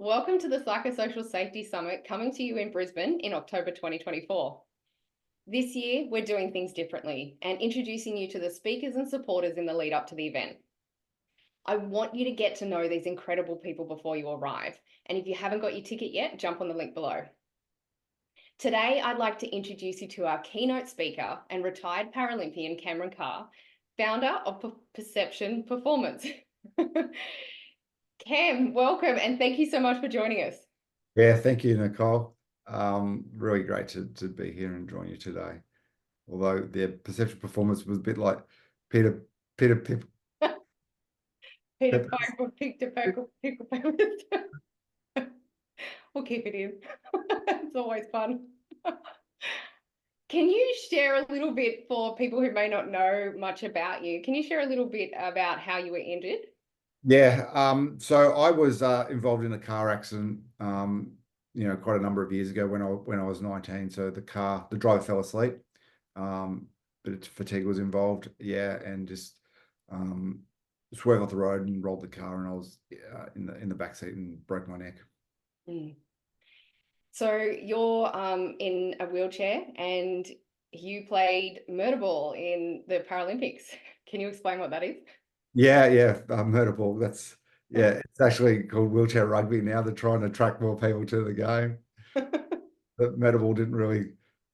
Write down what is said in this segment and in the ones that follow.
Welcome to the Psychosocial Safety Summit coming to you in Brisbane in October 2024. This year, we're doing things differently and introducing you to the speakers and supporters in the lead up to the event. I want you to get to know these incredible people before you arrive. And if you haven't got your ticket yet, jump on the link below. Today, I'd like to introduce you to our keynote speaker and retired Paralympian Carr, founder of Perception Performance. Cam, welcome, and thank you so much for joining us. Yeah, thank you, Nicole. Really great to be here and join you today. Although the perception performance was a bit like Peter Pip. Peter Pip- Piper picked a pickle. We'll keep it in. It's always fun. Can you share a little bit for people who may not know much about you? Can you share a little bit about how you were injured? Yeah, so I was involved in a car accident, quite a number of years ago when I was 19. So the driver fell asleep, but fatigue was involved. Yeah, and just swerved off the road and rolled the car, and I was in the back seat and broke my neck. Mm. So you're in a wheelchair and you played murder ball in the Paralympics. Can you explain what that is? Yeah, murder ball. It's actually called wheelchair rugby now. They're trying to attract more people to the game. But murder ball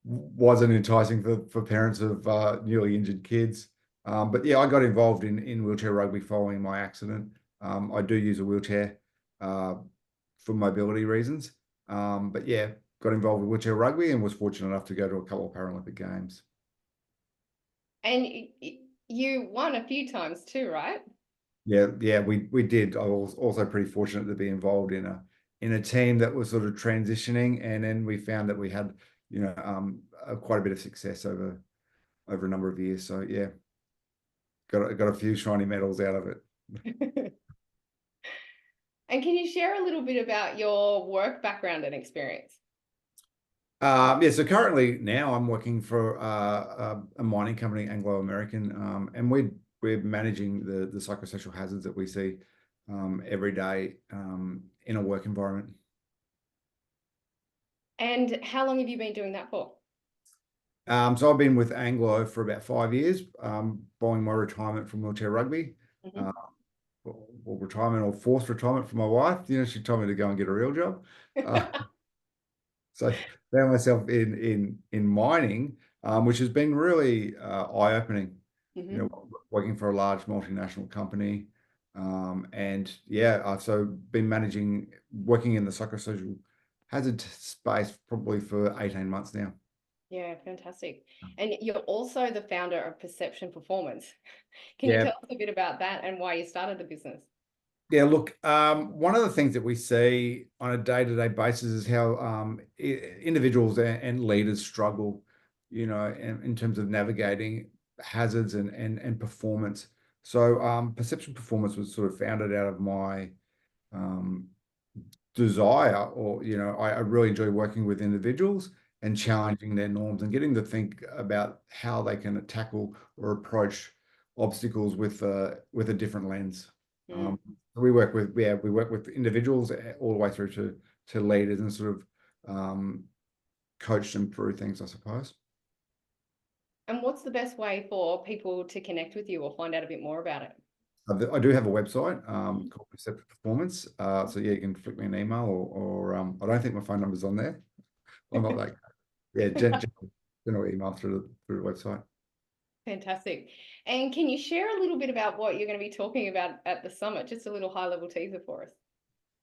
wasn't enticing for parents of newly injured kids. But yeah, I got involved in wheelchair rugby following my accident. I do use a wheelchair for mobility reasons. But yeah, got involved with wheelchair rugby and was fortunate enough to go to a couple of Paralympic Games. And you won a few times too, right? Yeah, we did. I was also pretty fortunate to be involved in a team that was sort of transitioning, and then we found that we had, quite a bit of success over a number of years. So yeah, got a few shiny medals out of it. And can you share a little bit about your work background and experience? Yeah, so currently now I'm working for a mining company, Anglo American, and we're managing the psychosocial hazards that we see every day in a work environment. And how long have you been doing that for? So I've been with Anglo for about 5 years, following my retirement from wheelchair rugby. Mm-hmm. Or retirement or forced retirement from my wife. She told me to go and get a real job. So I found myself in mining, which has been really eye-opening. Mm-hmm. Working for a large multinational company, and yeah, I've so been working in the psychosocial hazard space probably for 18 months now. Yeah, fantastic. And you're also the founder of Perception Performance. Can you Yeah, tell us a bit about that and why you started the business? Yeah, look, one of the things that we see on a day-to-day basis is how individuals and leaders struggle, in terms of navigating hazards and performance. So Perception Performance was sort of founded out of my um, desire, or, I really enjoy working with individuals and challenging their norms and getting to think about how they can tackle or approach obstacles with a different lens. Mm. We work with individuals all the way through to leaders and sort of coach them through things, I suppose. And what's the best way for people to connect with you or find out a bit more about it? I do have a website called Perceptive Performance. So yeah, you can flick me an email or I don't think my phone number's on there. I'm not like yeah, general email through the website. Fantastic. And can you share a little bit about what you're going to be talking about at the summit? Just a little high-level teaser for us.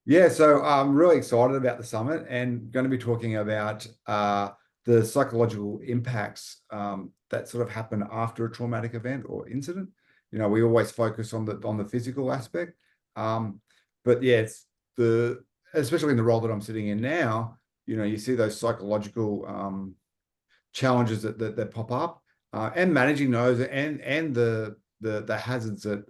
Yeah, so I'm really excited about the summit and going to be talking about the psychological impacts that sort of happen after a traumatic event or incident. We always focus on the physical aspect, but yeah, it's especially in the role that I'm sitting in now. You see those psychological challenges that pop up, and managing those and the hazards that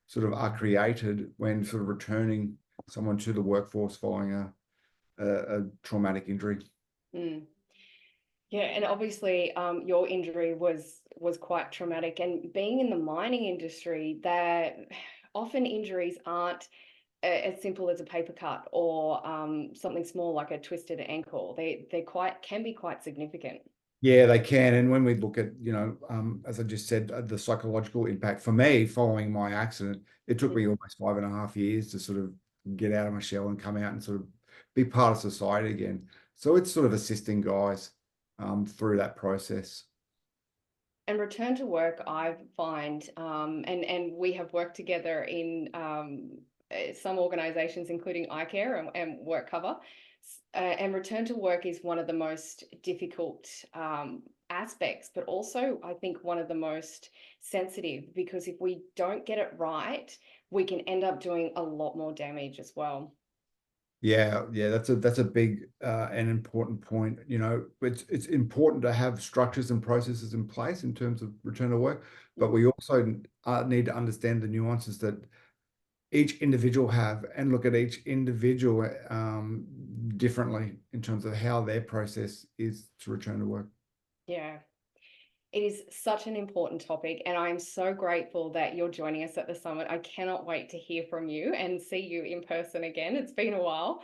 sort of are created when sort of returning someone to the workforce following a traumatic injury. Mm. Yeah, and obviously your injury was quite traumatic, and being in the mining industry, that often injuries aren't as simple as a paper cut or something small like a twisted ankle. They can be quite significant. Yeah, they can. And when we look at, as I just said, the psychological impact for me following my accident, it took me almost 5.5 years to sort of get out of my shell and come out and sort of be part of society again. So it's sort of assisting guys through that process. And return to work, I find, and we have worked together in some organisations, including iCare and WorkCover. And return to work is one of the most difficult aspects, but also I think one of the most sensitive, because if we don't get it right, we can end up doing a lot more damage as well. Yeah, that's a big and important point. It's important to have structures and processes in place in terms of return to work, but we also need to understand the nuances that each individual have and look at each individual differently in terms of how their process is to return to work. Yeah. It is such an important topic, and I'm so grateful that you're joining us at the summit. I cannot wait to hear from you and see you in person again. It's been a while.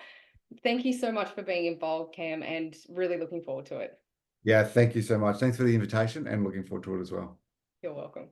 Thank you so much for being involved, Cam, and really looking forward to it. Yeah, thank you so much. Thanks for the invitation and looking forward to it as well. You're welcome.